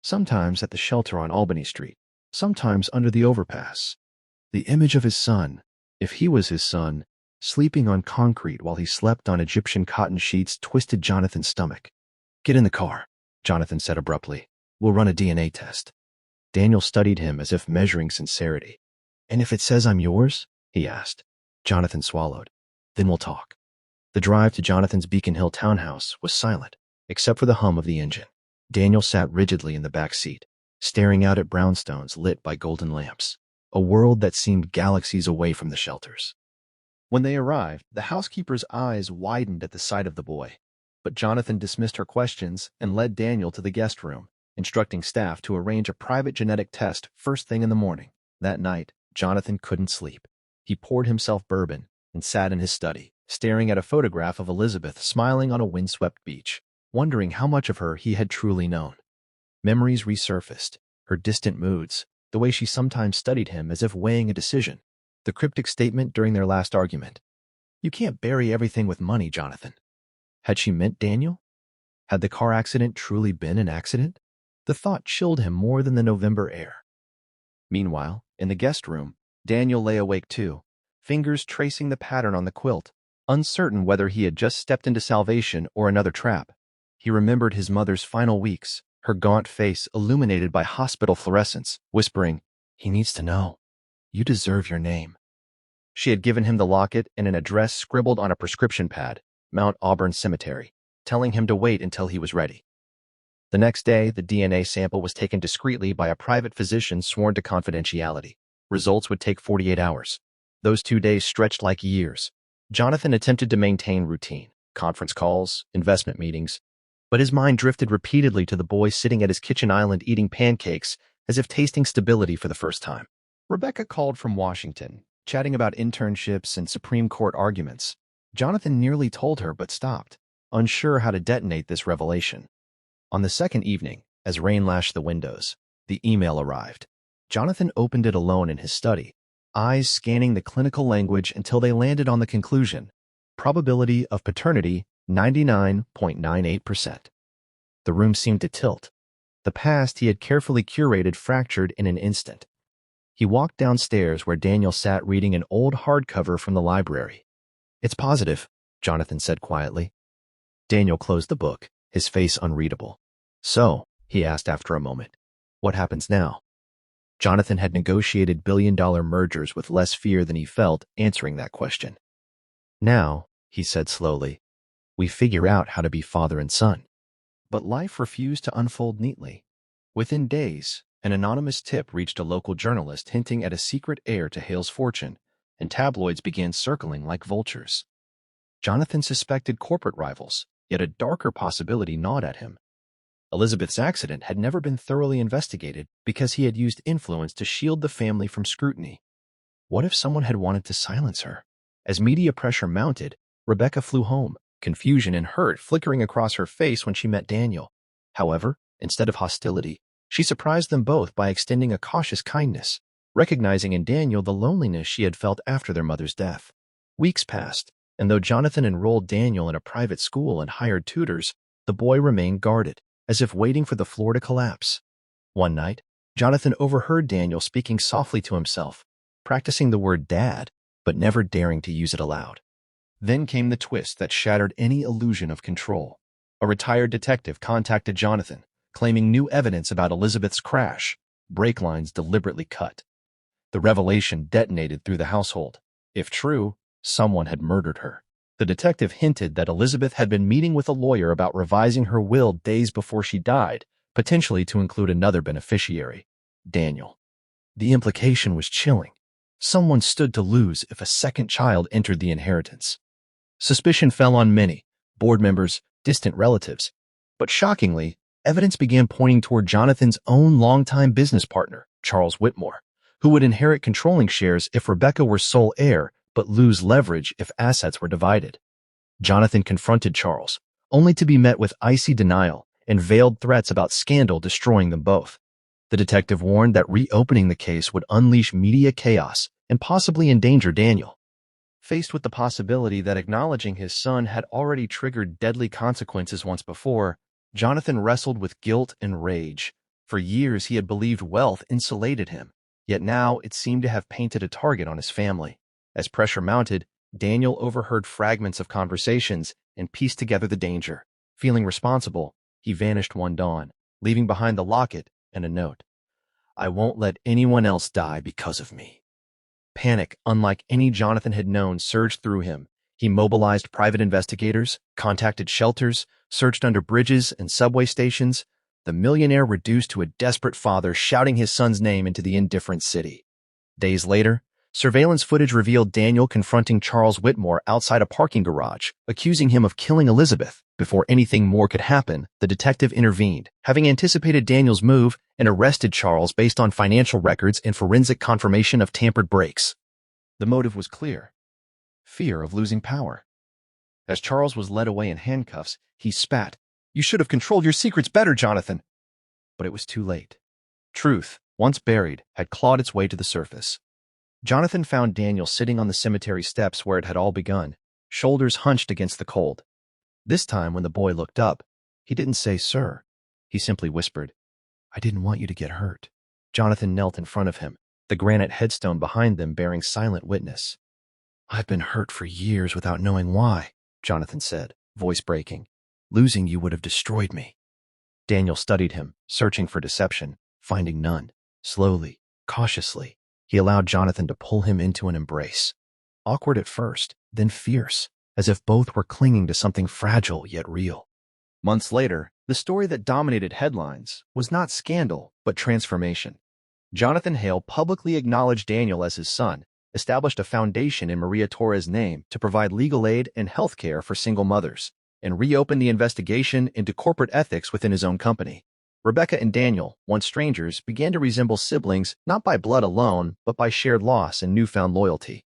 sometimes at the shelter on Albany Street, sometimes under the overpass. The image of his son, if he was his son, sleeping on concrete while he slept on Egyptian cotton sheets twisted Jonathan's stomach. "Get in the car," Jonathan said abruptly. "We'll run a DNA test." Daniel studied him as if measuring sincerity. "And if it says I'm yours?" he asked. Jonathan swallowed. "Then we'll talk." The drive to Jonathan's Beacon Hill townhouse was silent, except for the hum of the engine. Daniel sat rigidly in the back seat, staring out at brownstones lit by golden lamps, a world that seemed galaxies away from the shelters. When they arrived, the housekeeper's eyes widened at the sight of the boy, but Jonathan dismissed her questions and led Daniel to the guest room, instructing staff to arrange a private genetic test first thing in the morning. That night, Jonathan couldn't sleep. He poured himself bourbon and sat in his study, staring at a photograph of Elizabeth smiling on a windswept beach, wondering how much of her he had truly known. Memories resurfaced, her distant moods, the way she sometimes studied him as if weighing a decision, the cryptic statement during their last argument. "You can't bury everything with money, Jonathan." Had she meant Daniel? Had the car accident truly been an accident? The thought chilled him more than the November air. Meanwhile, in the guest room, Daniel lay awake too, fingers tracing the pattern on the quilt, uncertain whether he had just stepped into salvation or another trap. He remembered his mother's final weeks, her gaunt face illuminated by hospital fluorescence, whispering, "He needs to know. You deserve your name." She had given him the locket and an address scribbled on a prescription pad, Mount Auburn Cemetery, telling him to wait until he was ready. The next day, the DNA sample was taken discreetly by a private physician sworn to confidentiality. Results would take 48 hours. Those 2 days stretched like years. Jonathan attempted to maintain routine, conference calls, investment meetings, but his mind drifted repeatedly to the boy sitting at his kitchen island eating pancakes as if tasting stability for the first time. Rebecca called from Washington, chatting about internships and Supreme Court arguments. Jonathan nearly told her but stopped, unsure how to detonate this revelation. On the second evening, as rain lashed the windows, the email arrived. Jonathan opened it alone in his study, eyes scanning the clinical language until they landed on the conclusion: probability of paternity 99.98%. The room seemed to tilt. The past he had carefully curated fractured in an instant. He walked downstairs where Daniel sat reading an old hardcover from the library. "It's positive," Jonathan said quietly. Daniel closed the book, his face unreadable. "So," he asked after a moment, "what happens now?" Jonathan had negotiated billion-dollar mergers with less fear than he felt answering that question. "Now," he said slowly, "we figure out how to be father and son." But life refused to unfold neatly. Within days, an anonymous tip reached a local journalist hinting at a secret heir to Hale's fortune, and tabloids began circling like vultures. Jonathan suspected corporate rivals, yet a darker possibility gnawed at him. Elizabeth's accident had never been thoroughly investigated because he had used influence to shield the family from scrutiny. What if someone had wanted to silence her? As media pressure mounted, Rebecca flew home, confusion and hurt flickering across her face when she met Daniel. However, instead of hostility, she surprised them both by extending a cautious kindness, recognizing in Daniel the loneliness she had felt after their mother's death. Weeks passed, and though Jonathan enrolled Daniel in a private school and hired tutors, the boy remained guarded, as if waiting for the floor to collapse. One night, Jonathan overheard Daniel speaking softly to himself, practicing the word dad, but never daring to use it aloud. Then came the twist that shattered any illusion of control. A retired detective contacted Jonathan, claiming new evidence about Elizabeth's crash, brake lines deliberately cut. The revelation detonated through the household. If true, someone had murdered her. The detective hinted that Elizabeth had been meeting with a lawyer about revising her will days before she died, potentially to include another beneficiary, Daniel. The implication was chilling. Someone stood to lose if a second child entered the inheritance. Suspicion fell on many, board members, distant relatives. But shockingly, evidence began pointing toward Jonathan's own longtime business partner, Charles Whitmore, who would inherit controlling shares if Rebecca were sole heir, but lose leverage if assets were divided. Jonathan confronted Charles, only to be met with icy denial and veiled threats about scandal destroying them both. The detective warned that reopening the case would unleash media chaos and possibly endanger Daniel. Faced with the possibility that acknowledging his son had already triggered deadly consequences once before, Jonathan wrestled with guilt and rage. For years he had believed wealth insulated him, yet now it seemed to have painted a target on his family. As pressure mounted, Daniel overheard fragments of conversations and pieced together the danger. Feeling responsible, he vanished one dawn, leaving behind the locket and a note. "I won't let anyone else die because of me." Panic, unlike any Jonathan had known, surged through him. He mobilized private investigators, contacted shelters, searched under bridges and subway stations, the millionaire reduced to a desperate father shouting his son's name into the indifferent city. Days later, surveillance footage revealed Daniel confronting Charles Whitmore outside a parking garage, accusing him of killing Elizabeth. Before anything more could happen, the detective intervened, having anticipated Daniel's move, and arrested Charles based on financial records and forensic confirmation of tampered brakes. The motive was clear: fear of losing power. As Charles was led away in handcuffs, he spat, "You should have controlled your secrets better, Jonathan." But it was too late. Truth, once buried, had clawed its way to the surface. Jonathan found Daniel sitting on the cemetery steps where it had all begun, shoulders hunched against the cold. This time, when the boy looked up, he didn't say, "Sir." He simply whispered, "I didn't want you to get hurt." Jonathan knelt in front of him, the granite headstone behind them bearing silent witness. "I've been hurt for years without knowing why," Jonathan said, voice breaking. "Losing you would have destroyed me." Daniel studied him, searching for deception, finding none. Slowly, cautiously, he allowed Jonathan to pull him into an embrace. Awkward at first, then fierce, as if both were clinging to something fragile yet real. Months later, the story that dominated headlines was not scandal, but transformation. Jonathan Hale publicly acknowledged Daniel as his son, established a foundation in Maria Torres' name to provide legal aid and health care for single mothers, and reopened the investigation into corporate ethics within his own company. Rebecca and Daniel, once strangers, began to resemble siblings not by blood alone, but by shared loss and newfound loyalty.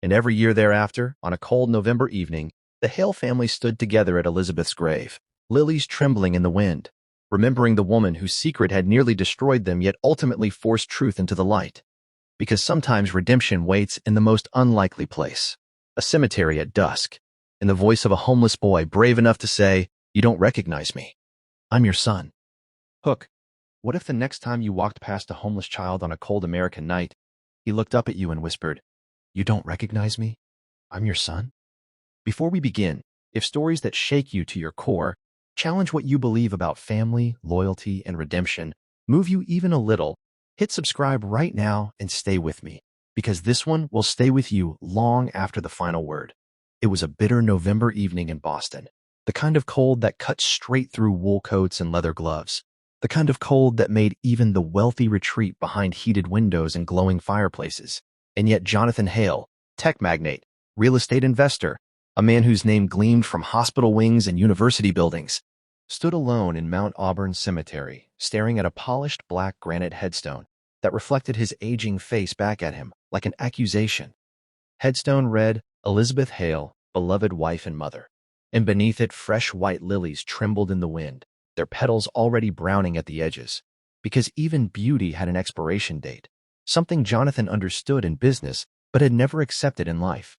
And every year thereafter, on a cold November evening, the Hale family stood together at Elizabeth's grave, lilies trembling in the wind, remembering the woman whose secret had nearly destroyed them yet ultimately forced truth into the light. Because sometimes redemption waits in the most unlikely place, a cemetery at dusk, in the voice of a homeless boy brave enough to say, "You don't recognize me. I'm your son." Hook, what if the next time you walked past a homeless child on a cold American night, he looked up at you and whispered, "You don't recognize me? I'm your son?" Before we begin, if stories that shake you to your core, challenge what you believe about family, loyalty, and redemption, move you even a little, hit subscribe right now and stay with me, because this one will stay with you long after the final word. It was a bitter November evening in Boston, the kind of cold that cut straight through wool coats and leather gloves, the kind of cold that made even the wealthy retreat behind heated windows and glowing fireplaces. And yet Jonathan Hale, tech magnate, real estate investor, a man whose name gleamed from hospital wings and university buildings, stood alone in Mount Auburn Cemetery, staring at a polished black granite headstone that reflected his aging face back at him like an accusation. Headstone read, "Elizabeth Hale, beloved wife and mother," and beneath it fresh white lilies trembled in the wind, their petals already browning at the edges, because even beauty had an expiration date, something Jonathan understood in business but had never accepted in life.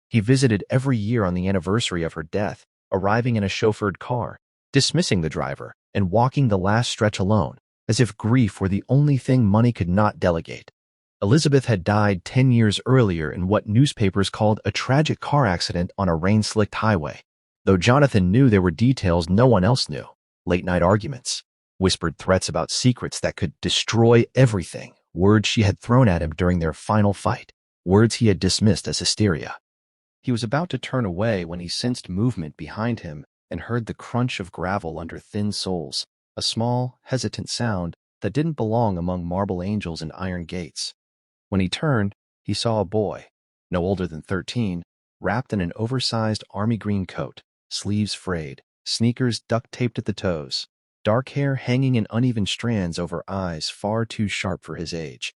He visited every year on the anniversary of her death, arriving in a chauffeured car, dismissing the driver, and walking the last stretch alone, as if grief were the only thing money could not delegate. Elizabeth had died 10 years earlier in what newspapers called a tragic car accident on a rain-slicked highway, though Jonathan knew there were details no one else knew: late-night arguments, whispered threats about secrets that could destroy everything, words she had thrown at him during their final fight, words he had dismissed as hysteria. He was about to turn away when he sensed movement behind him and heard the crunch of gravel under thin soles, a small, hesitant sound that didn't belong among marble angels and iron gates. When he turned, he saw a boy, no older than 13, wrapped in an oversized army green coat, sleeves frayed, sneakers duct-taped at the toes, dark hair hanging in uneven strands over eyes far too sharp for his age.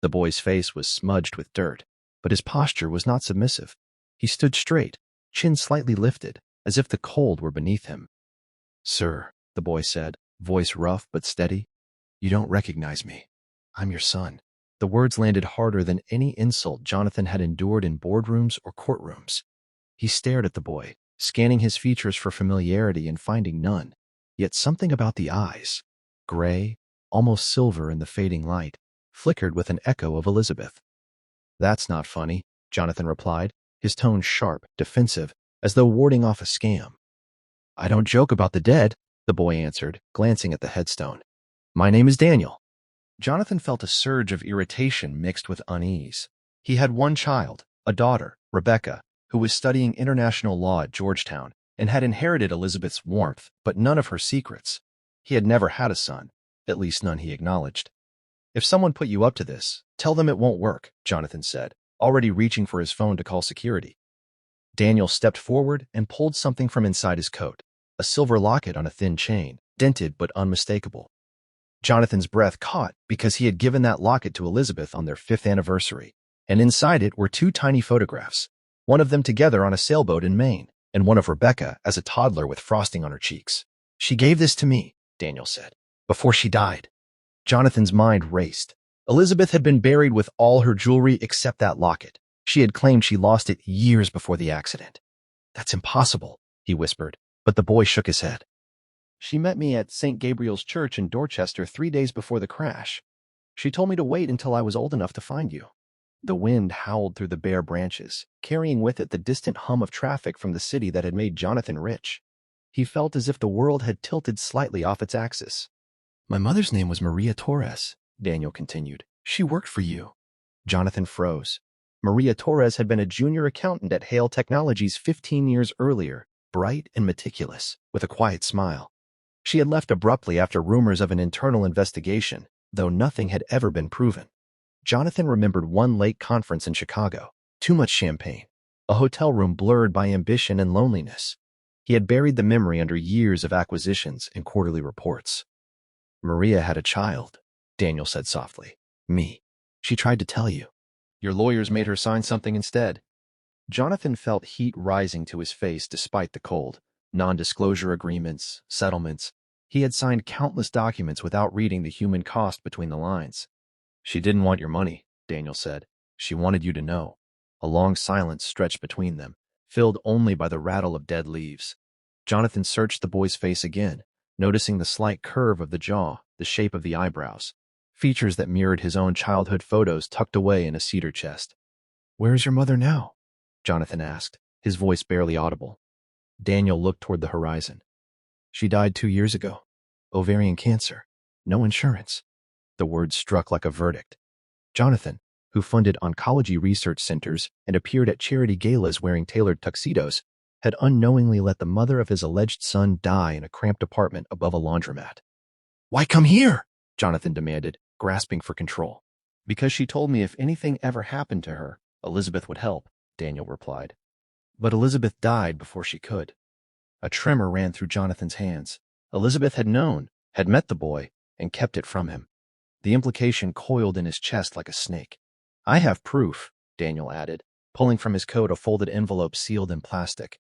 The boy's face was smudged with dirt, but his posture was not submissive. He stood straight, chin slightly lifted, as if the cold were beneath him. "Sir," the boy said, voice rough but steady, "you don't recognize me. I'm your son." The words landed harder than any insult Jonathan had endured in boardrooms or courtrooms. He stared at the boy, scanning his features for familiarity and finding none, yet something about the eyes, gray, almost silver in the fading light, flickered with an echo of Elizabeth. "That's not funny," Jonathan replied, his tone sharp, defensive, as though warding off a scam. "I don't joke about the dead," the boy answered, glancing at the headstone. "My name is Daniel." Jonathan felt a surge of irritation mixed with unease. He had one child, a daughter, Rebecca, who was studying international law at Georgetown and had inherited Elizabeth's warmth, but none of her secrets. He had never had a son, at least none he acknowledged. "If someone put you up to this, tell them it won't work," Jonathan said, already reaching for his phone to call security. Daniel stepped forward and pulled something from inside his coat, a silver locket on a thin chain, dented but unmistakable. Jonathan's breath caught because he had given that locket to Elizabeth on their 5th anniversary, and inside it were 2 tiny photographs, one of them together on a sailboat in Maine, and one of Rebecca as a toddler with frosting on her cheeks. "She gave this to me," Daniel said, "before she died." Jonathan's mind raced. Elizabeth had been buried with all her jewelry except that locket. She had claimed she lost it years before the accident. "That's impossible," he whispered, but the boy shook his head. "She met me at St. Gabriel's Church in Dorchester 3 days before the crash. She told me to wait until I was old enough to find you." The wind howled through the bare branches, carrying with it the distant hum of traffic from the city that had made Jonathan rich. He felt as if the world had tilted slightly off its axis. "My mother's name was Maria Torres," Daniel continued. "She worked for you." Jonathan froze. Maria Torres had been a junior accountant at Hale Technologies 15 years earlier, bright and meticulous, with a quiet smile. She had left abruptly after rumors of an internal investigation, though nothing had ever been proven. Jonathan remembered one late conference in Chicago, too much champagne, a hotel room blurred by ambition and loneliness. He had buried the memory under years of acquisitions and quarterly reports. "Maria had a child," Daniel said softly. "Me. She tried to tell you. Your lawyers made her sign something instead." Jonathan felt heat rising to his face despite the cold. Non-disclosure agreements, settlements. He had signed countless documents without reading the human cost between the lines. "She didn't want your money," Daniel said. "She wanted you to know." A long silence stretched between them, filled only by the rattle of dead leaves. Jonathan searched the boy's face again, noticing the slight curve of the jaw, the shape of the eyebrows, features that mirrored his own childhood photos tucked away in a cedar chest. "Where is your mother now?" Jonathan asked, his voice barely audible. Daniel looked toward the horizon. "She died 2 years ago. Ovarian cancer. No insurance." The words struck like a verdict. Jonathan, who funded oncology research centers and appeared at charity galas wearing tailored tuxedos, had unknowingly let the mother of his alleged son die in a cramped apartment above a laundromat. "Why come here?" Jonathan demanded, grasping for control. "Because she told me if anything ever happened to her, Elizabeth would help," Daniel replied. But Elizabeth died before she could. A tremor ran through Jonathan's hands. Elizabeth had known, had met the boy, and kept it from him. The implication coiled in his chest like a snake. "I have proof," Daniel added, pulling from his coat a folded envelope sealed in plastic.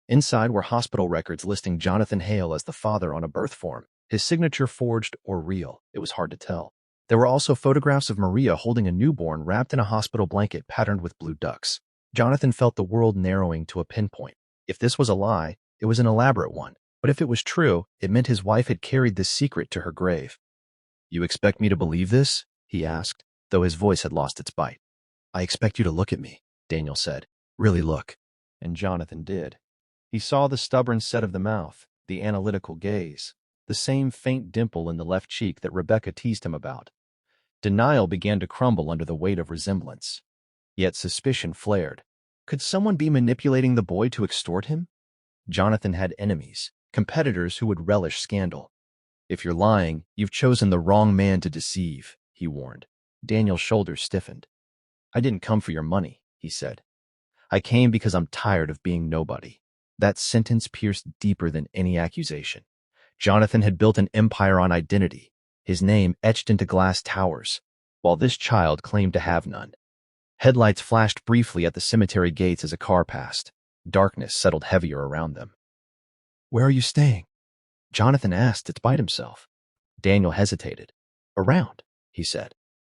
Inside were hospital records listing Jonathan Hale as the father on a birth form, his signature forged or real. It was hard to tell. There were also photographs of Maria holding a newborn wrapped in a hospital blanket patterned with blue ducks. Jonathan felt the world narrowing to a pinpoint. If this was a lie, it was an elaborate one. But if it was true, it meant his wife had carried this secret to her grave. "You expect me to believe this?" he asked, though his voice had lost its bite. "I expect you to look at me," Daniel said. "Really look." And Jonathan did. He saw the stubborn set of the mouth, the analytical gaze, the same faint dimple in the left cheek that Rebecca teased him about. Denial began to crumble under the weight of resemblance. Yet suspicion flared. Could someone be manipulating the boy to extort him? Jonathan had enemies, competitors who would relish scandal. "If you're lying, you've chosen the wrong man to deceive," he warned. Daniel's shoulders stiffened. "I didn't come for your money," he said. "I came because I'm tired of being nobody." That sentence pierced deeper than any accusation. Jonathan had built an empire on identity, his name etched into glass towers, while this child claimed to have none. Headlights flashed briefly at the cemetery gates as a car passed. Darkness settled heavier around them. "Where are you staying?" Jonathan asked despite himself. Daniel hesitated. "Around," he said.